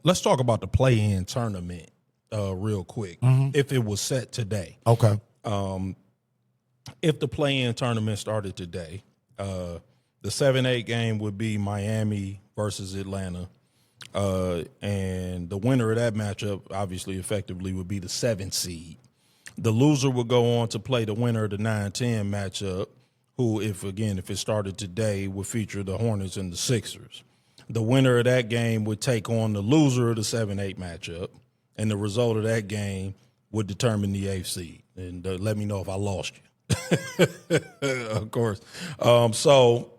let's talk about the play-in tournament real quick. If it was set today, Okay. If the play-in tournament started today, the 7-8 game would be Miami versus Atlanta, and the winner of that matchup, obviously, effectively, would be the 7 seed. The loser would go on to play the winner of the 9-10 matchup, who, if it started today, would feature the Hornets and the Sixers. The winner of that game would take on the loser of the 7-8 matchup, and the result of that game would determine the 8th seed. And let me know if I lost you. Of course. So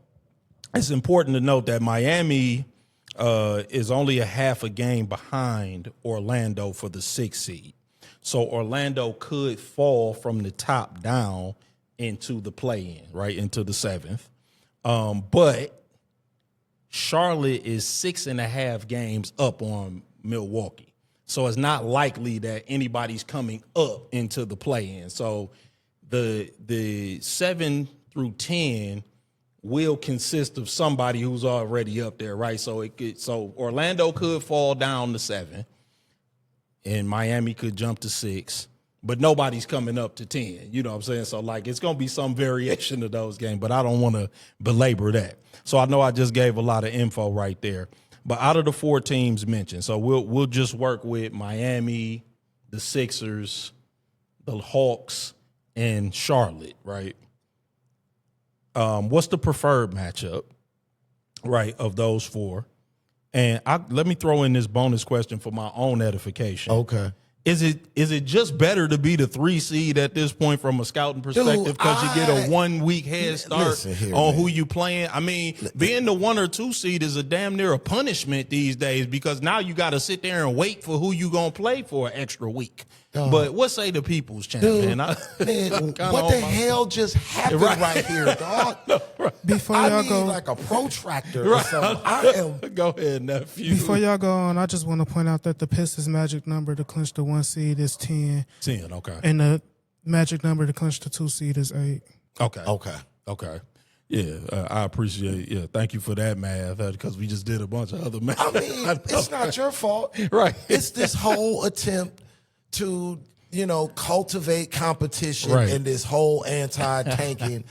it's important to note that Miami is only a half a game behind Orlando for the 6th seed. So Orlando could fall from the top down into the play-in, right, into the 7th. But Charlotte is 6.5 games up on Milwaukee. So it's not likely that anybody's coming up into the play-in. So the 7 through 10 will consist of somebody who's already up there, right? So Orlando could fall down to 7, and Miami could jump to 6, but nobody's coming up to 10. You know what I'm saying? So it's gonna be some variation of those games, but I don't want to belabor that. So I know I just gave a lot of info right there. But out of the 4 teams mentioned, so we'll just work with Miami, the Sixers, the Hawks, and Charlotte, right? What's the preferred matchup, right, of those 4? And let me throw in this bonus question for my own edification. Okay. Is it just better to be the 3 seed at this point from a scouting perspective because you get a 1 week head start on who you playing? I mean, being the 1 or 2 seed is a damn near a punishment these days because now you got to sit there and wait for who you gonna play for an extra week. But what say the people's champ, man? What the hell just happened right here, dog? Before y'all need go, like a protractor or something. Go ahead, nephew. Before y'all go on, I just want to point out that the Pistons' magic number to clinch the 1 seed is 10. 10, okay. And the magic number to clinch the 2 seed is 8. Okay. Yeah, I appreciate it. Yeah, thank you for that math because we just did a bunch of other math. I mean, it's not your fault. Right. It's this whole attempt to, cultivate competition in this whole anti-tanking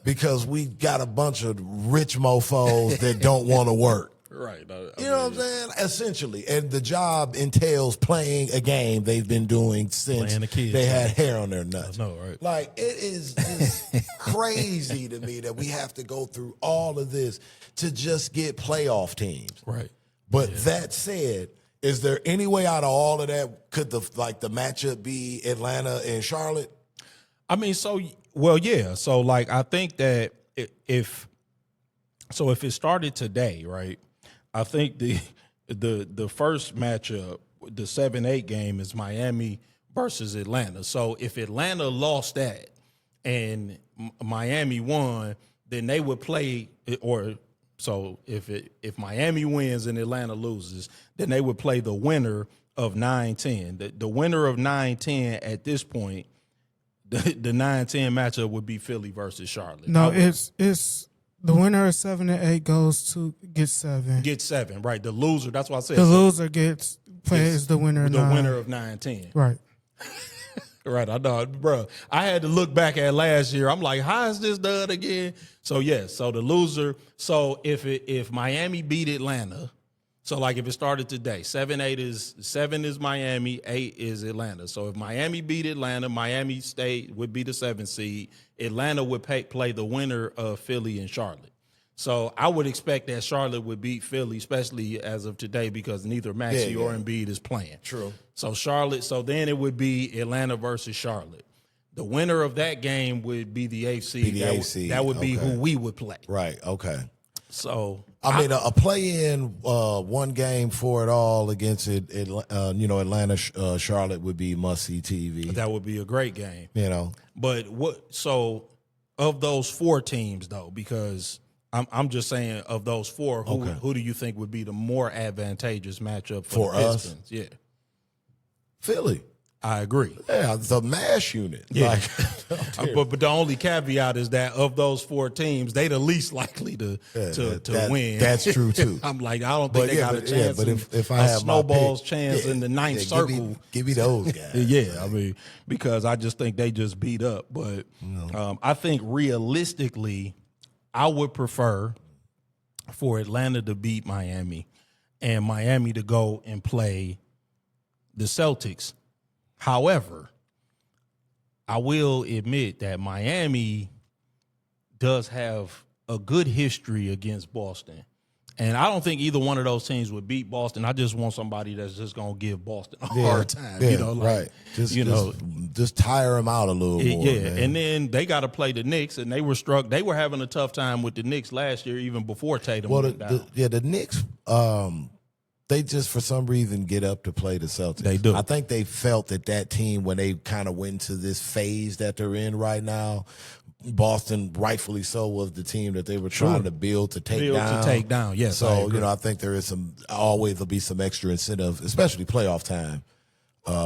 because we got a bunch of rich mofos that don't want to work. Right. You know what I'm saying? Essentially. And the job entails playing a game they've been doing since they had hair on their nuts. I know, right? Like, it is just crazy to me that we have to go through all of this to just get playoff teams. Right. But that said, is there any way out of all of that could the matchup be Atlanta and Charlotte? I mean, yeah. So I think that if it started today, right? I think the first matchup, the 7-8 game, is Miami versus Atlanta. So if Atlanta lost that and Miami won, then they would play So if Miami wins and Atlanta loses, then they would play the winner of 9-10. The winner of 9-10 at this point, the 9-10 matchup would be Philly versus Charlotte. No, it's the winner of 7 and 8 gets 7. Gets 7, right? The loser. That's what I said. The loser plays the winner. The winner of 9-10. Right. Right, I know, bro. I had to look back at last year. I'm like, how is this done again? So yes, so the loser. So if Miami beat Atlanta, so if it started today, 7 is Miami, 8 is Atlanta. So if Miami beat Atlanta, Miami State would be the 7th seed. Atlanta would play the winner of Philly and Charlotte. So I would expect that Charlotte would beat Philly, especially as of today, because neither Maxey or Embiid is playing. True. So then it would be Atlanta versus Charlotte. The winner of that game would be the 8th seed. That would be who we would play. Right, okay. So I mean, a play-in one game for it all against Atlanta, Charlotte would be must-see TV. That would be a great game. But of those 4 teams, though, because I'm just saying of those 4, who do you think would be the more advantageous matchup for the Pistons? Us? Yeah. Philly. I agree. Yeah, it's a mash unit. Yeah. Like, but the only caveat is that of those 4 teams, they the least likely to win. That's true too. I'm like, I don't think they got a chance. But if I a have snowball's my pick, chance in the ninth circle, give me those guys. yeah, I mean, because I just think they just beat up. But I think realistically, I would prefer for Atlanta to beat Miami and Miami to go and play the Celtics. However, I will admit that Miami does have a good history against Boston. And I don't think either one of those teams would beat Boston. I just want somebody that's just going to give Boston a hard time. Yeah, you know, like, right. Just tire them out a little more. Yeah, man. and then they got to play the Knicks, and they were having a tough time with the Knicks last year, even before Tatum went down. The Knicks, they just for some reason get up to play the Celtics. They do. I think they felt that team, when they kind of went into this phase that they're in right now, Boston, rightfully so, was the team that they were trying to build to take down. Yes. So, I think there is always will be some extra incentive, especially playoff time,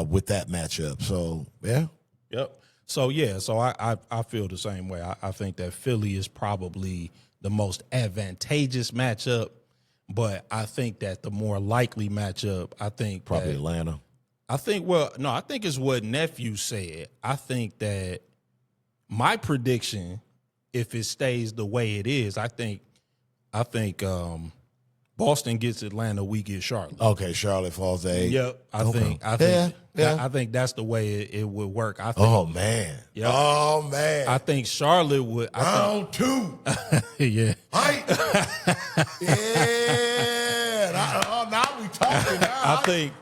with that matchup. So, yeah. Yep. So, I feel the same way. I think that Philly is probably the most advantageous matchup, but I think that the more likely matchup, Probably Atlanta. I think it's what Nephew said. I think that my prediction, if it stays the way it is, I think Boston gets Atlanta, we get Charlotte. Okay, Charlotte falls to 8. Yep, I think that's the way it would work. I think, oh man, yep. Oh man, I think Charlotte would. Round 2. Yeah. Right. Yeah. Now we talking.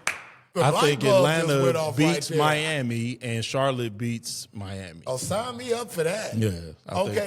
I think Atlanta beats right Miami and Charlotte beats Miami. Oh, sign me up for that. Yeah.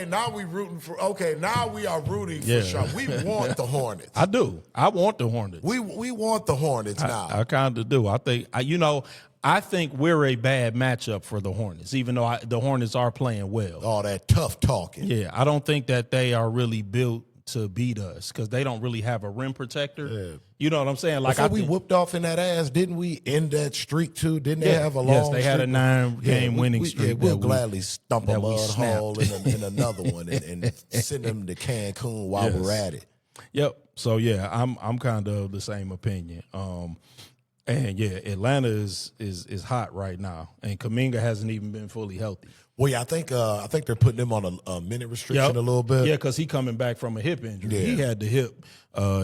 Now we rooting for. Okay, now we are rooting for Charlotte. We want the Hornets. I do. I want the Hornets. We want the Hornets now. I kind of do. I think we're a bad matchup for the Hornets, even though the Hornets are playing well. All that tough talking. Yeah, I don't think that they are really built to beat us because they don't really have a rim protector. Yeah. You know what I'm saying? Like, we whooped off in that ass, didn't we end that streak too? Didn't they have a long streak? Yes, they had a 9-game winning streak. Yeah, we'll gladly stump a mud hole in another one and send them to Cancun while we're at it. Yep. So, I'm kind of the same opinion. And Atlanta is hot right now, and Kuminga hasn't even been fully healthy. Well, yeah, I think they're putting him on a minute restriction a little bit. Yeah, because he coming back from a hip injury. Yeah. He had the hip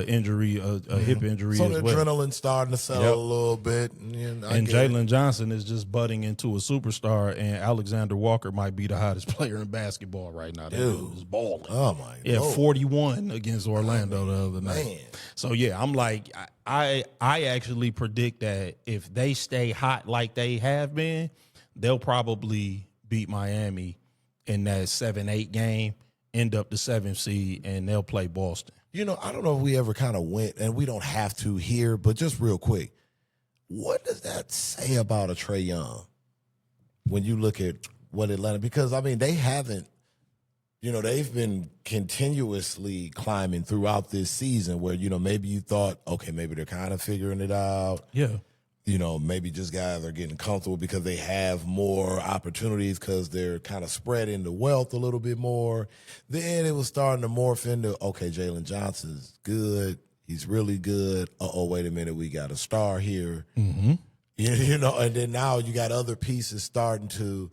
injury, a hip injury so as the well. Adrenaline starting to settle a little bit. And Jalen Johnson is just budding into a superstar, and Alexander Walker might be the hottest player in basketball right now. That dude is balling. Oh, my God. Yeah, 41 against Orlando the other night. Man. So, I'm like, I actually predict that if they stay hot like they have been, they'll probably beat Miami in that 7-8 game, end up the 7th seed, and they'll play Boston. I don't know if we ever kind of went, and we don't have to here, but just real quick, what does that say about a Trae Young when you look at what Atlanta, because, they haven't, they've been continuously climbing throughout this season where, maybe you thought, okay, maybe they're kind of figuring it out. Yeah. Maybe just guys are getting comfortable because they have more opportunities because they're kind of spreading the wealth a little bit more. Then it was starting to morph into, okay, Jalen Johnson's good. He's really good. Wait a minute. We got a star here. Mm-hmm. And then now you got other pieces starting to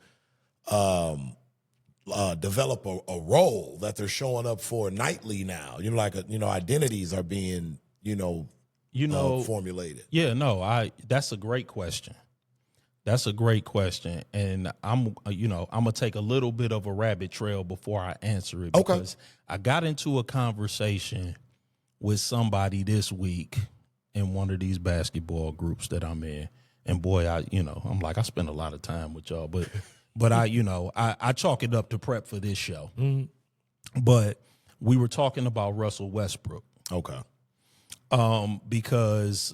develop a role that they're showing up for nightly now. Identities are being, formulated. Yeah, no, that's a great question. That's a great question. And I'm gonna take a little bit of a rabbit trail before I answer it, because I got into a conversation with somebody this week in one of these basketball groups that I'm in. And boy, I'm like, I spend a lot of time with y'all, but I chalk it up to prep for this show. Mm-hmm. But we were talking about Russell Westbrook. Okay. Because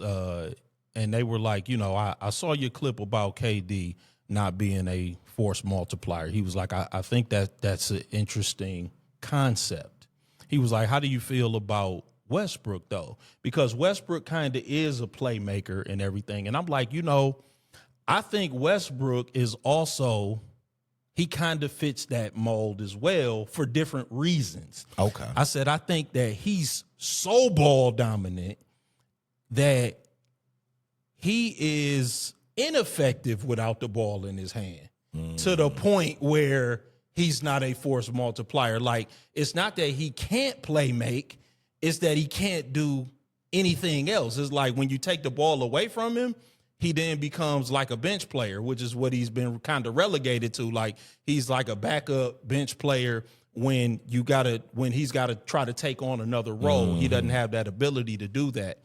and they were like, I saw your clip about KD not being a force multiplier. He was like, I think that's an interesting concept. He was like, how do you feel about Westbrook, though? Because Westbrook kind of is a playmaker and everything. And I'm like, I think Westbrook is also, he kind of fits that mold as well for different reasons. Okay. I said, I think that he's so ball dominant that he is ineffective without the ball in his hand to the point where he's not a force multiplier. Like, it's not that he can't play make, it's that he can't do anything else. It's like when you take the ball away from him, he then becomes like a bench player, which is what he's been kind of relegated to. Like, he's like a backup bench player when he's got to try to take on another role. He doesn't have that ability to do that.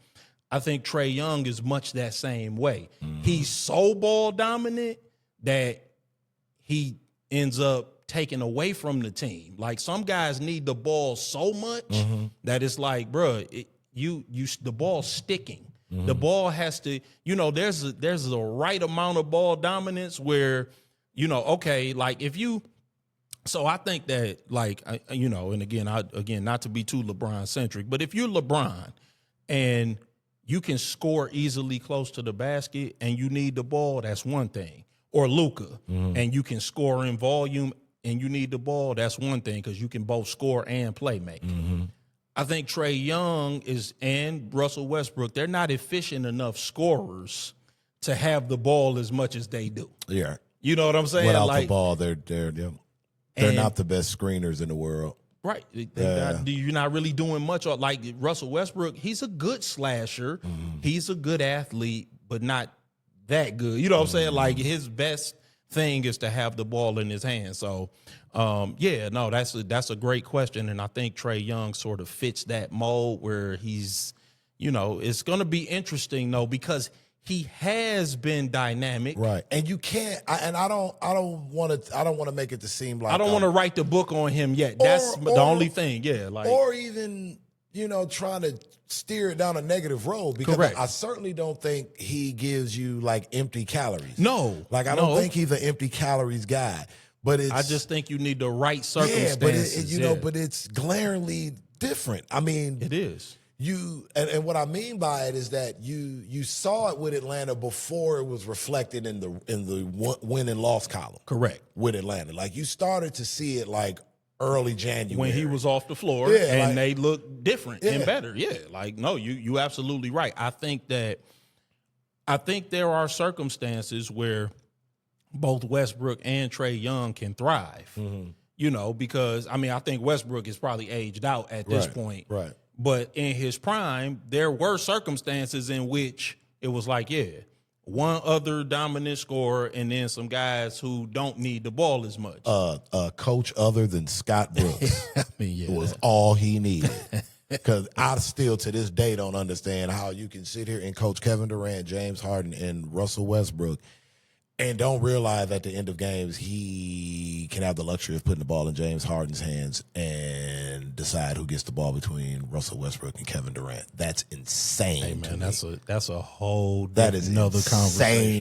I think Trae Young is much that same way. He's so ball dominant that he ends up taking away from the team. Like, some guys need the ball so much that it's like, bro, the ball's sticking. The ball has to, there's a right amount of ball dominance where, okay, like if you. So I think that, like, and again, not to be too LeBron centric, but if you're LeBron and you can score easily close to the basket and you need the ball, that's one thing. Or Luka, and you can score in volume and you need the ball, that's one thing, because you can both score and play make. I think Trae Young and Russell Westbrook, they're not efficient enough scorers to have the ball as much as they do. Yeah. You know what I'm saying? Without the ball, they're not the best screeners in the world. Right. You're not really doing much. Like Russell Westbrook, he's a good slasher. He's a good athlete, but not that good. You know what I'm saying? Like, his best thing is to have the ball in his hand. So, that's a great question, and I think Trae Young sort of fits that mold where he's, it's going to be interesting though, because he has been dynamic, right? And you can't. I don't want to make it to seem like I don't want to write the book on him yet. That's the only thing. Yeah, like, or even trying to steer it down a negative road, because correct. I certainly don't think he gives you like empty calories. No, like I don't think he's an empty calories guy. But I just think you need the right circumstances. But it's glaringly different. I mean, it is. And what I mean by it is that you saw it with Atlanta before it was reflected in the win and loss column. Correct. With Atlanta, like you started to see it like early January when he was off the floor, and they looked different and better. Yeah, like no, you absolutely right. I think there are circumstances where both Westbrook and Trae Young can thrive. Because I think Westbrook is probably aged out at this point. Right. But in his prime, there were circumstances in which it was like, one other dominant scorer and then some guys who don't need the ball as much. A coach other than Scott Brooks was all he needed. Because I still to this day don't understand how you can sit here and coach Kevin Durant, James Harden, and Russell Westbrook and don't realize at the end of games he can have the luxury of putting the ball in James Harden's hands and decide who gets the ball between Russell Westbrook and Kevin Durant. That's insane. Hey man, that's a whole that is another conversation.